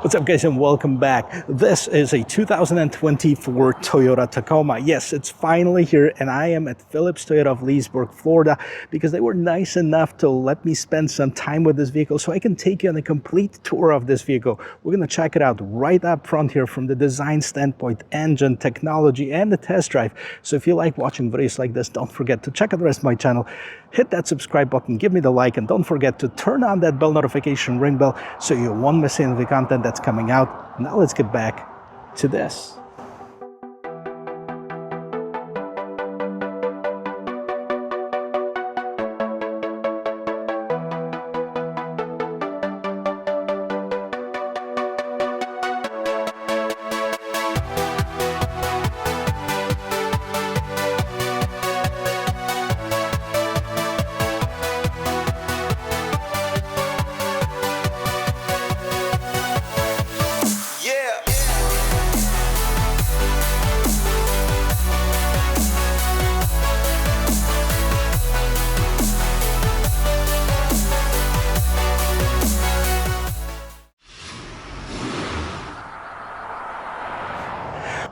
What's up guys and welcome back. This is a 2024 Toyota Tacoma. Yes, it's finally here and I am at Phillips Toyota of Leesburg, Florida because they were nice enough to let me spend some time with this vehicle so I can take you on a complete tour of this vehicle. We're going to check it out right up front here from the design standpoint, engine, technology, and the test drive. So if you like watching videos like this, don't forget to check out the rest of my channel. Hit that subscribe button, give me the like, and don't forget to turn on that bell notification ring bell so you won't miss any of the content that's coming out. Now let's get back to this.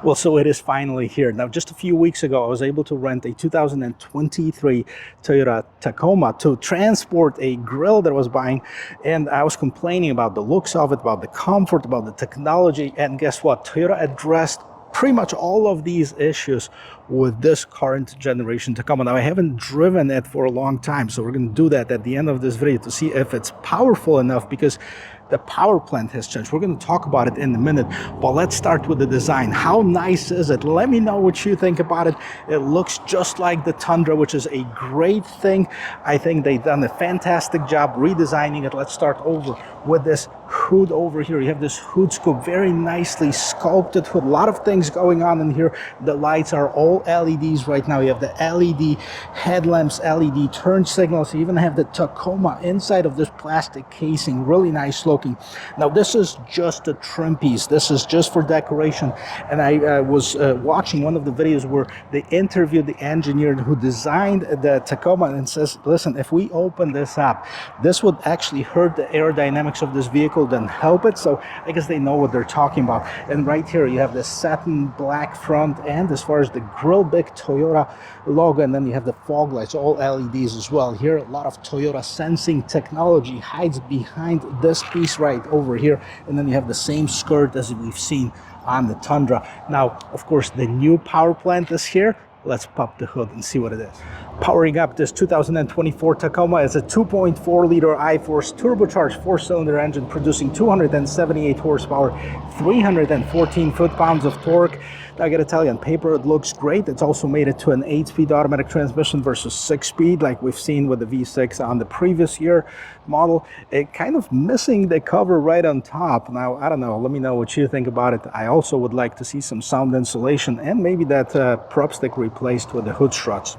Well, so it is finally here. Now, just a few weeks ago, I was able to rent a 2023 Toyota Tacoma to transport a grill that I was buying. And I was complaining about the looks of it, about the comfort, about the technology. And guess what? Toyota addressed pretty much all of these issues with this current generation Tacoma. Now, I haven't driven it for a long time, so we're going to do that at the end of this video to see if it's powerful enough, because the power plant has changed. We're going to talk about it in a minute, but let's start with the design. How nice is it? Let me know what you think about it. It looks just like the Tundra, which is a great thing. I think they've done a fantastic job redesigning it. Let's start over with this hood over here. You have this hood scoop, very nicely sculpted hood. A lot of things going on in here. The lights are all LEDs right now. You have the LED headlamps, LED turn signals. You even have the Tacoma inside of this plastic casing. Really nice looking. Now, this is just a trim piece. This is just for decoration. And I was watching one of the videos where they interviewed the engineer who designed the Tacoma and says, listen, if we open this up, this would actually hurt the aerodynamics of this vehicle than help it. So I guess they know what they're talking about. And right here you have the satin black front end as far as the grill, big Toyota logo, and then you have the fog lights, all LEDs as well. Here a lot of Toyota sensing technology hides behind this piece right over here, and then you have the same skirt as we've seen on the Tundra. Now, of course, the new power plant is here. Let's pop the hood and see what it is. Powering up this 2024 Tacoma is a 2.4-liter I-Force turbocharged 4-cylinder engine producing 278 horsepower, 314 foot-pounds of torque. Now, I gotta tell you, on paper it looks great. It's also made it to an 8-speed automatic transmission versus 6-speed like we've seen with the V6 on the previous year model. It kind of missing the cover right on top. Now, I don't know, let me know what you think about it. I also would like to see some sound insulation and maybe that prop stick replaced with the hood struts.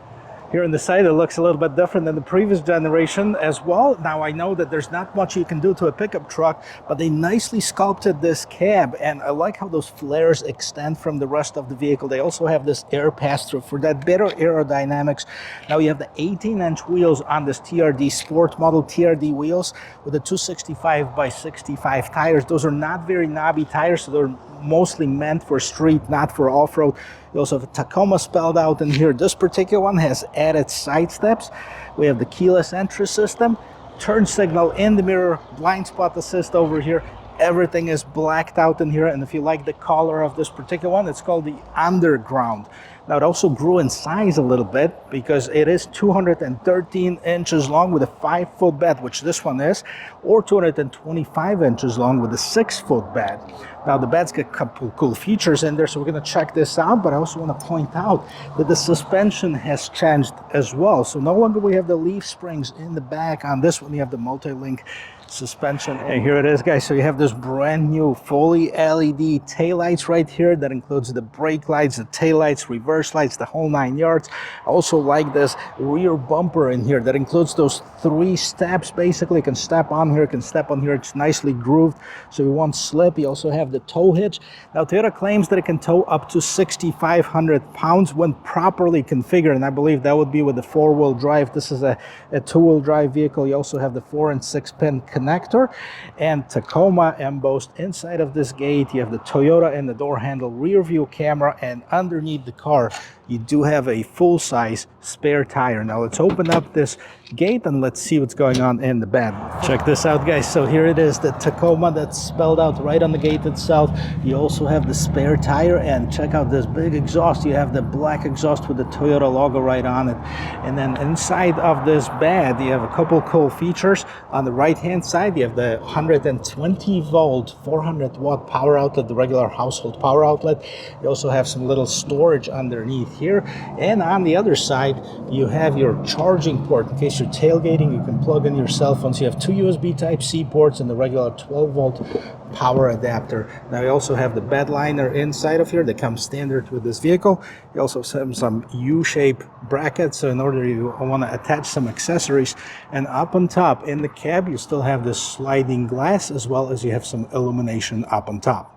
Here on the side, it looks a little bit different than the previous generation as well. Now, I know that there's not much you can do to a pickup truck, but they nicely sculpted this cab, and I like how those flares extend from the rest of the vehicle. They also have this air pass-through for that better aerodynamics. Now, you have the 18-inch wheels on this TRD Sport model, TRD wheels with the 265 by 65 tires. Those are not very knobby tires, so they're mostly meant for street, not for off-road. You also have a Tacoma spelled out in here. This particular one has added side steps. We have the keyless entry system, turn signal in the mirror, blind spot assist over here. Everything is blacked out in here, and if you like the color of this particular one, it's called the Underground. Now, it also grew in size a little bit because it is 213 inches long with a 5-foot bed, which this one is, or 225 inches long with a 6-foot bed. Now, the bed's got a couple cool features in there, so we're going to check this out, but I also want to point out that the suspension has changed as well. So no longer we have the leaf springs in the back. On this one, you have the multi-link suspension. And here it is, guys. So you have this brand new fully LED taillights right here. That includes the brake lights, the taillights, reverse lights, the whole 9 yards. I also like this rear bumper in here that includes those 3 steps. Basically, you can step on here, can step on here. It's nicely grooved, so you won't slip. You also have the tow hitch. Now, Toyota claims that it can tow up to 6,500 pounds when properly configured, and I believe that would be with the 4-wheel drive. This is a 2-wheel drive vehicle. You also have the 4- and 6-pin connector, and Tacoma embossed inside of this gate. You have the Toyota and the door handle rear view camera, and underneath the car you do have a full-size spare tire. Now let's open up this gate and let's see what's going on in the bed. Check this out, guys. So here it is, the Tacoma that's spelled out right on the gate itself. You also have the spare tire, and check out this big exhaust. You have the black exhaust with the Toyota logo right on it. And then inside of this bed you have a couple cool features. On the right hand side you have the 120 volt 400 watt power outlet, the regular household power outlet. You also have some little storage underneath here, and on the other side you have your charging port. In case you're tailgating, you can plug in your cell phones. You have two USB Type-C ports and the regular 12 volt power adapter. Now you also have the bed liner inside of here that comes standard with this vehicle. You also have some U-shape brackets, so in order you want to attach some accessories. And up on top in the cab you still have this sliding glass, as well as you have some illumination up on top.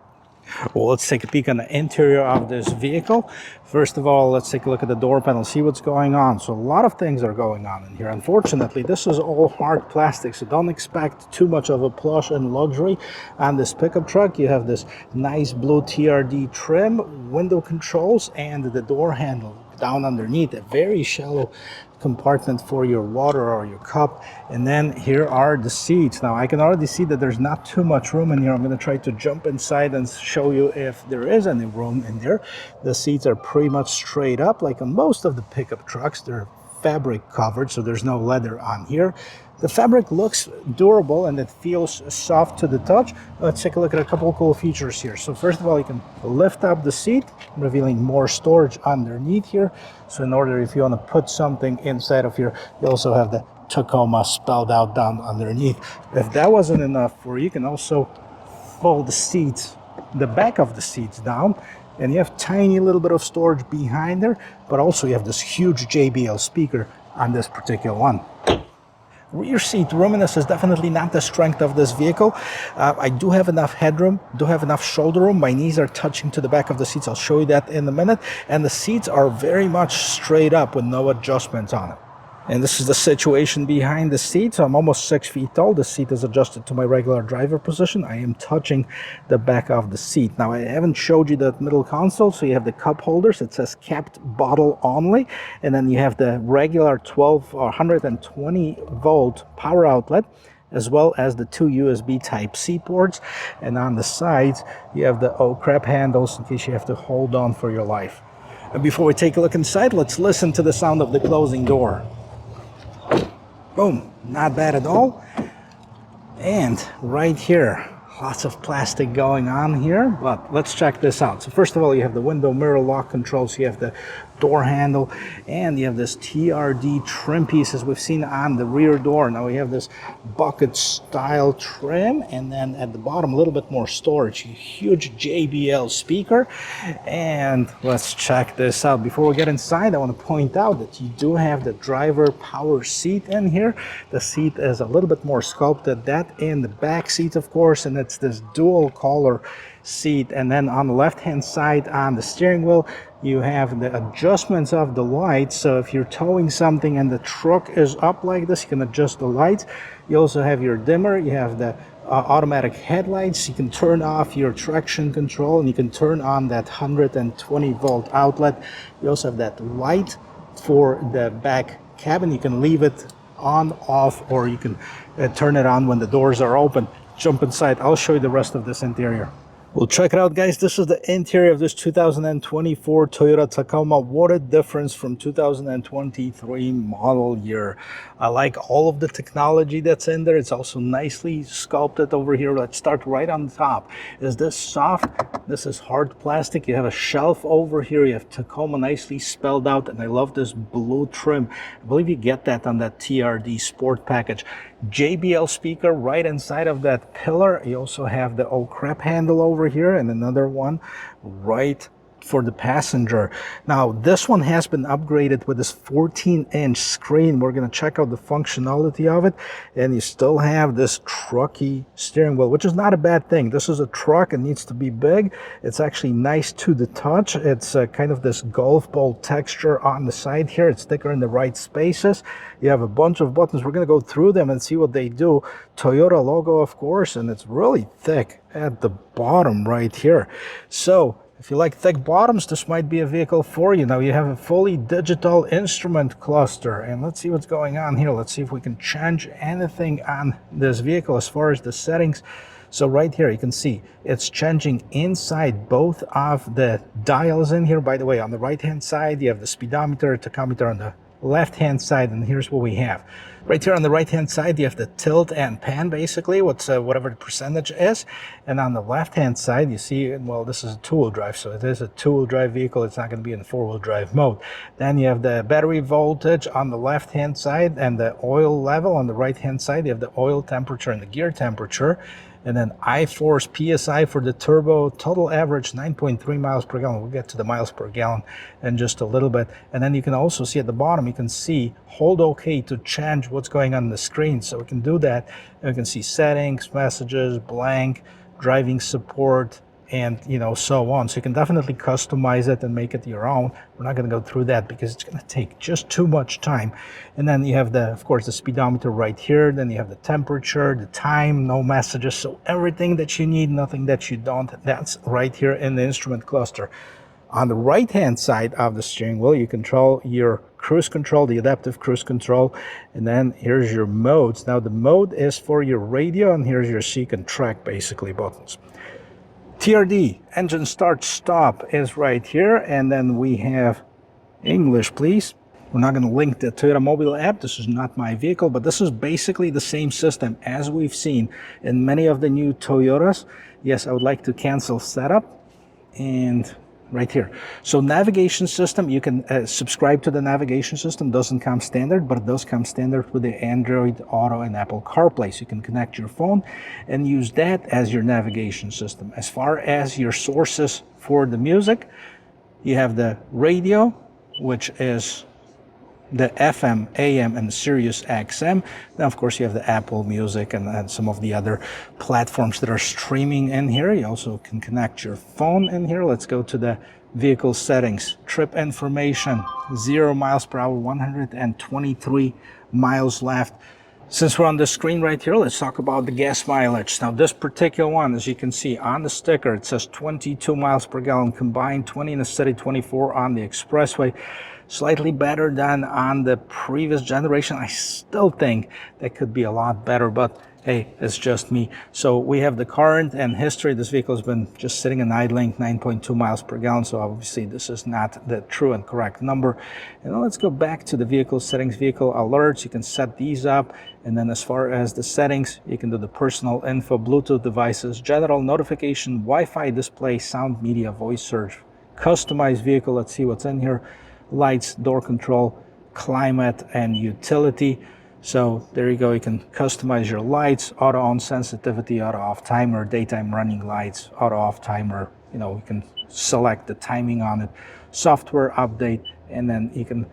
Well, let's take a peek on the interior of this vehicle. First of all, let's take a look at the door panel, see what's going on. So a lot of things are going on in here. Unfortunately, this is all hard plastic, so don't expect too much of a plush and luxury on this pickup truck. You have this nice blue TRD trim, window controls, and the door handle down underneath, a very shallow compartment for your water or your cup. And then here are the seats. Now I can already see that there's not too much room in here. I'm going to try to jump inside and show you if there is any room in there. The seats are pretty much straight up, like on most of the pickup trucks. They're fabric covered, so there's no leather on here. The fabric looks durable and it feels soft to the touch. Let's take a look at a couple of cool features here. So first of all, you can lift up the seat, revealing more storage underneath here. So in order, if you want to put something inside of here, you also have the Tacoma spelled out down underneath. If that wasn't enough for you, you can also fold the seats, the back of the seats down, and you have tiny little bit of storage behind there, but also you have this huge JBL speaker on this particular one. Rear seat roominess is definitely not the strength of this vehicle. I do have enough headroom, do have enough shoulder room. My knees are touching to the back of the seats. I'll show you that in a minute. And the seats are very much straight up with no adjustments on it. And this is the situation behind the seat. So I'm almost 6 feet tall. The seat is adjusted to my regular driver position. I am touching the back of the seat. Now, I haven't showed you the middle console. So you have the cup holders. It says capped bottle only. And then you have the regular 12 or 120 volt power outlet, as well as the two USB Type-C ports. And on the sides, you have the oh crap handles in case you have to hold on for your life. And before we take a look inside, let's listen to the sound of the closing door. Boom, not bad at all. And right here, lots of plastic going on here, but let's check this out. So first of all, you have the window mirror lock controls, you have the door handle, and you have this TRD trim piece as we've seen on the rear door. Now we have this bucket style trim, and then at the bottom a little bit more storage, a huge JBL speaker. And let's check this out. Before we get inside, I want to point out that you do have the driver power seat in here. The seat is a little bit more sculpted, that in the back seat of course, and it's this dual color seat. And then on the left hand side on the steering wheel, you have the adjustments of the lights. So if you're towing something and the truck is up like this, you can adjust the lights. You also have your dimmer, you have the automatic headlights. You can turn off your traction control, and you can turn on that 120 volt outlet. You also have that light for the back cabin. You can leave it on, off, or you can turn it on when the doors are open. Jump inside, I'll show you the rest of this interior. Well, check it out, guys. This is the interior of this 2024 Toyota Tacoma. What a difference from 2023 model year. I like all of the technology that's in there. It's also nicely sculpted over here. Let's start right on top. Is this soft? This is hard plastic. You have a shelf over here. You have Tacoma nicely spelled out, and I love this blue trim. I believe you get that on that TRD Sport package. JBL speaker right inside of that pillar. You also have the oh crap handle over here, and another one right for the passenger. Now this one has been upgraded with this 14-inch screen. We're going to check out the functionality of it, and you still have this trucky steering wheel, which is not a bad thing. This is a truck, it needs to be big. It's actually nice to the touch. It's kind of this golf ball texture on the side here. It's thicker in the right spaces. You have a bunch of buttons. We're going to go through them and see what they do. Toyota logo, of course, and it's really thick at the bottom right here. So if you like thick bottoms, this might be a vehicle for you. Now you have a fully digital instrument cluster, and let's see what's going on here. Let's see if we can change anything on this vehicle as far as the settings. So right here you can see it's changing inside both of the dials in here. By the way, on the right hand side you have the speedometer, tachometer on the left hand side, and here's what we have. Right here on the right hand side you have the tilt and pan, basically whatever the percentage is, and on the left hand side you see, well, this is a two-wheel drive, so it is a two-wheel drive vehicle. It's not going to be in the four-wheel drive mode. Then you have the battery voltage on the left hand side and the oil level. On the right hand side you have the oil temperature and the gear temperature. And then I-force PSI for the turbo, total average 9.3 miles per gallon. We'll get to the miles per gallon in just a little bit. And then you can also see at the bottom, you can see hold OK to change what's going on the screen. So we can do that. And we can see settings, messages, blank, driving support, and so on. So you can definitely customize it and make it your own. We're not going to go through that because it's going to take just too much time. And then you have of course the speedometer right here. Then you have the temperature, the time, no messages. So everything that you need, nothing that you don't, that's right here in the instrument cluster. On the right hand side of the steering wheel, you control your cruise control, the adaptive cruise control, and then here's your modes. Now the mode is for your radio, and here's your seek and track basically buttons. TRD, engine start stop, is right here, and then we have English, please. We're not going to link the Toyota mobile app. This is not my vehicle, but this is basically the same system as we've seen in many of the new Toyotas. Yes, I would like to cancel setup, and right here. So navigation system, you can subscribe to the navigation system. Doesn't come standard, but it does come standard with the Android Auto and Apple CarPlay. So you can connect your phone and use that as your navigation system. As far as your sources for the music, you have the radio, which is the FM, AM, and Sirius XM. Now, of course, you have the Apple Music and some of the other platforms that are streaming in here. You also can connect your phone in here. Let's go to the vehicle settings. Trip information, 0 miles per hour, 123 miles left. Since we're on the screen right here, let's talk about the gas mileage. Now, this particular one, as you can see on the sticker, it says 22 miles per gallon combined, 20 in the city, 24 on the expressway. Slightly better than on the previous generation. I still think that could be a lot better, but hey, it's just me. So we have the current and history. This vehicle has been just sitting and idling, 9.2 miles per gallon. So obviously this is not the true and correct number. And then let's go back to the vehicle settings, vehicle alerts. You can set these up. And then as far as the settings, you can do the personal info, Bluetooth devices, general notification, Wi-Fi display, sound media, voice search, customized vehicle. Let's see what's in here. Lights, door control, climate, and utility. So there you go. You can customize your lights, auto on sensitivity, auto off timer, daytime running lights, auto off timer. You can select the timing on it, software update, and then you can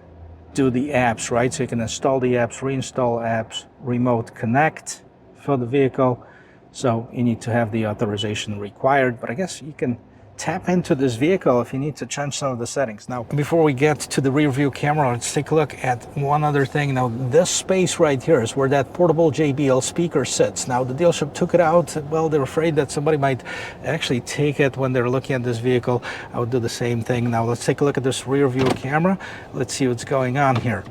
do the apps, right? So you can install the apps, reinstall apps, remote connect for the vehicle. So you need to have the authorization required, but I guess you can tap into this vehicle if you need to change some of the settings. Now, before we get to the rear view camera, let's take a look at one other thing. Now, this space right here is where that portable JBL speaker sits. Now, the dealership took it out. Well, they're afraid that somebody might actually take it when they're looking at this vehicle. I would do the same thing. Now, let's take a look at this rear view camera. Let's see what's going on here.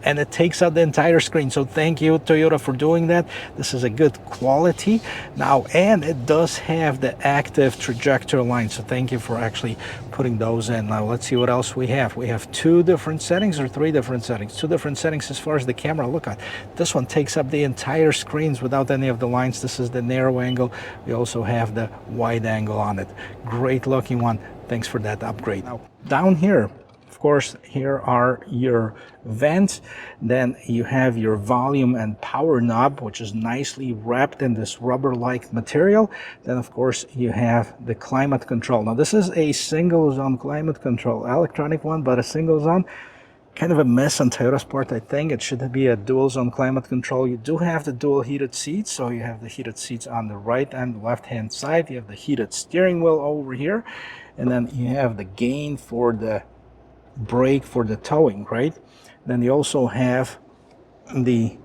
And it takes out the entire screen. So thank you, Toyota, for doing that. This is a good quality. Now, and it does have the active trajectory line. So thank you for actually putting those in. Now, let's see what else we have. We have two different settings or three different settings. Two different settings as far as the camera. Look at this one, takes up the entire screens without any of the lines. This is the narrow angle. We also have the wide angle on it. Great looking one. Thanks for that upgrade. Now, down here, Of course, here are your vents. Then you have your volume and power knob, which is nicely wrapped in this rubber-like material. Then, of course, you have the climate control. Now, this is a single-zone climate control, electronic one, but a single zone. Kind of a mess on Toyota Sport, I think. It should be a dual-zone climate control. You do have the dual heated seats, so you have the heated seats on the right and left-hand side. You have the heated steering wheel over here, and then you have the gain for the brake for the towing, right? Then you also have the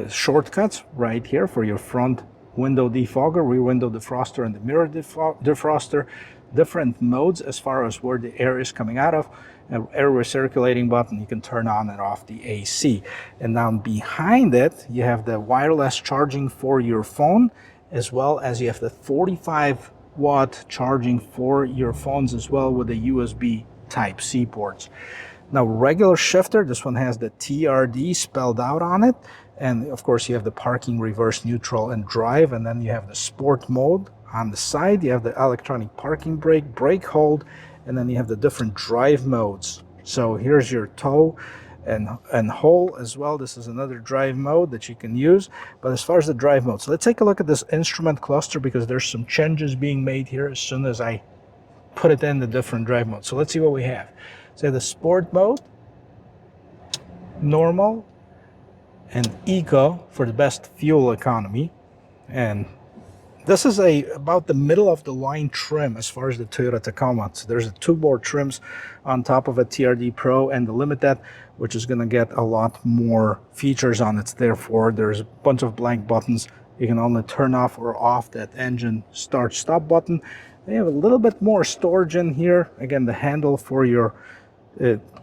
shortcuts right here for your front window defogger, rear window defroster, and the mirror defroster. Different modes as far as where the air is coming out of. An air recirculating button, you can turn on and off the AC. And down behind it, you have the wireless charging for your phone, as well as you have the 45-watt charging for your phones as well with the USB Type-C ports. Now, regular shifter, this one has the TRD spelled out on it. And of course, you have the parking, reverse, neutral, and drive. And then you have the sport mode. On the side, you have the electronic parking brake, brake hold, and then you have the different drive modes. So here's your tow and hold as well. This is another drive mode that you can use. But as far as the drive mode, so let's take a look at this instrument cluster, because there's some changes being made here as soon as I put it in the different drive modes. So let's see what we have. So the sport mode, normal, and eco for the best fuel economy. And this is about the middle of the line trim as far as the Toyota Tacoma. So there's two more trims on top of a TRD Pro and the Limited, which is going to get a lot more features on it. Therefore, there's a bunch of blank buttons. You can only turn off or off that engine start stop button. They have a little bit more storage in here. Again, the handle for your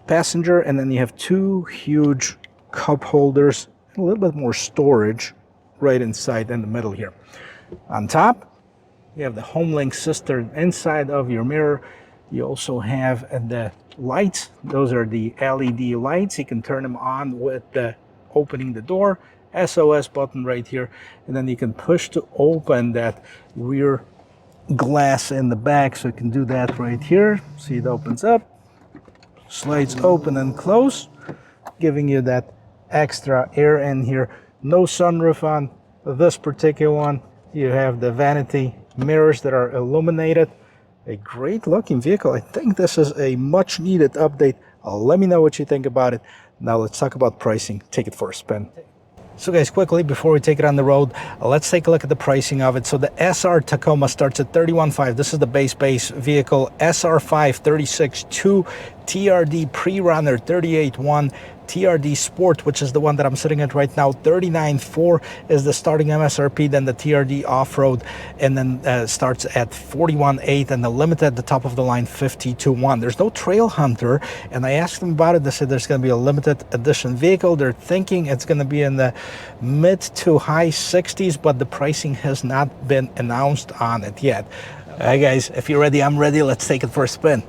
passenger, and then you have two huge cup holders, a little bit more storage right inside in the middle here. On top, you have the HomeLink system inside of your mirror. You also have the lights. Those are the LED lights. You can turn them on with opening the door. SOS button right here. And then you can push to open that rear glass in the back. So you can do that right here. See, it opens up, slides open and close, giving you that extra air in here. No sunroof on this particular one. You have the vanity mirrors that are illuminated. A great looking vehicle. I think this is a much needed update. Let me know what you think about it. Now let's talk about pricing. Take it for a spin. So guys, quickly before we take it on the road, let's take a look at the pricing of it. So the SR Tacoma starts at $31,500. This is the base vehicle. SR5 $36,200. TRD Pre-Runner $38,100. TRD Sport, which is the one that I'm sitting at right now, $39,400 is the starting MSRP. Then the TRD Off-Road, and then starts at $41,800, and the Limited at the top of the line, $52,100. There's no Trail Hunter, and I asked them about it. They said there's going to be a limited edition vehicle. They're thinking it's going to be in the mid to high 60s, but the pricing has not been announced on it yet. All right, guys, if you're ready, I'm ready. Let's take it for a spin.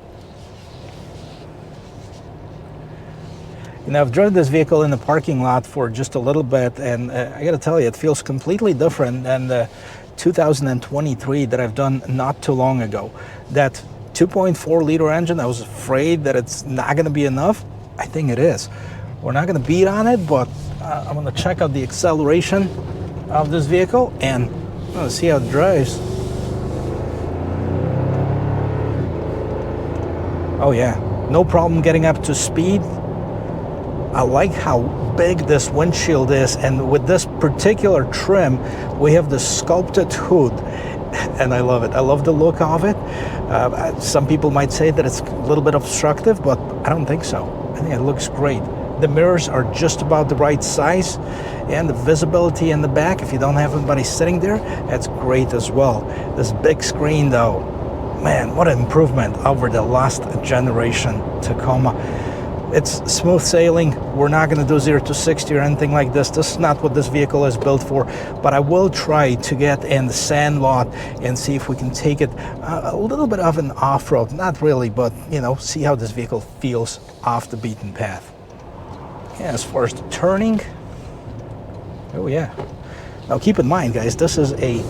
Now, I've driven this vehicle in the parking lot for just a little bit, and I got to tell you, it feels completely different than the 2023 that I've done not too long ago. That 2.4 liter engine, I was afraid that it's not going to be enough. I think it is. We're not going to beat on it, but I'm going to check out the acceleration of this vehicle and see how it drives. Oh yeah, no problem getting up to speed. I like how big this windshield is, and with this particular trim, we have the sculpted hood, and I love it. I love the look of it. Some people might say that it's a little bit obstructive, but I don't think so. I think it looks great. The mirrors are just about the right size, and the visibility in the back, if you don't have anybody sitting there, that's great as well. This big screen though, man, what an improvement over the last generation Tacoma. It's smooth sailing. We're not going to do 0 to 60 or anything like this. This is not what this vehicle is built for, but I will try to get in the sand lot and see if we can take it a little bit of an off-road. Not really, but see how this vehicle feels off the beaten path. Yeah, as far as the turning, oh yeah. Now keep in mind, guys, this is a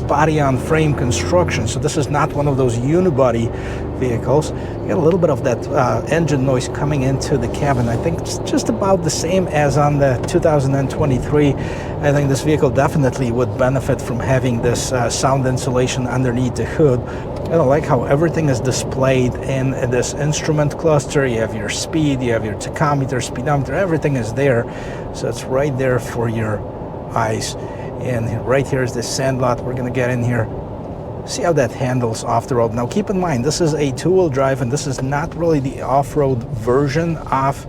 body on frame construction, so this is not one of those unibody vehicles. You get a little bit of that engine noise coming into the cabin. I think it's just about the same as on the 2023. I think this vehicle definitely would benefit from having this sound insulation underneath the hood. I like how everything is displayed in this instrument cluster. You have your speed, you have your tachometer, speedometer, everything is there. So it's right there for your eyes. And right here is this sandlot. We're gonna get in here, see how that handles off the road. Now keep in mind, this is a two-wheel drive, and this is not really the off-road version of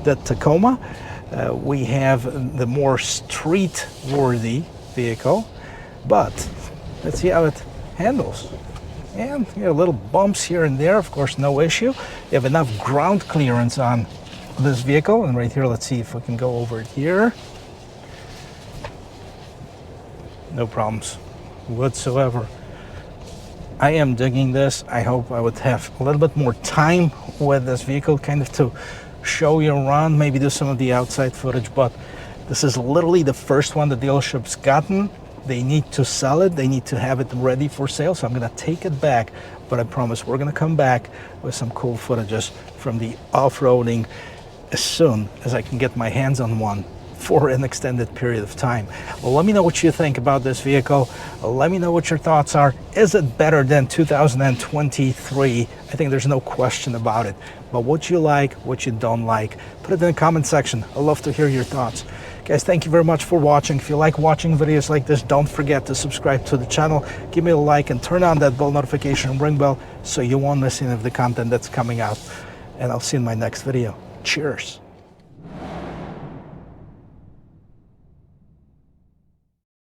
the Tacoma. We have the more street-worthy vehicle, but let's see how it handles. And you know, little bumps here and there, of course, no issue. You have enough ground clearance on this vehicle. And right here, let's see if we can go over it here. No problems whatsoever. I am digging this. I hope I would have a little bit more time with this vehicle, kind of to show you around, maybe do some of the outside footage, but this is literally the first one the dealership's gotten. They need to sell it, they need to have it ready for sale, so I'm gonna take it back, but I promise we're gonna come back with some cool footages from the off-roading as soon as I can get my hands on one for an extended period of time. Well, let me know what you think about this vehicle. Let me know what your thoughts are. Is it better than 2023? I think there's no question about it. But what you like, what you don't like, put it in the comment section. I'd love to hear your thoughts. Guys, thank you very much for watching. If you like watching videos like this, don't forget to subscribe to the channel, give me a like, and turn on that bell notification ring bell so you won't miss any of the content that's coming out. And I'll see you in my next video. Cheers.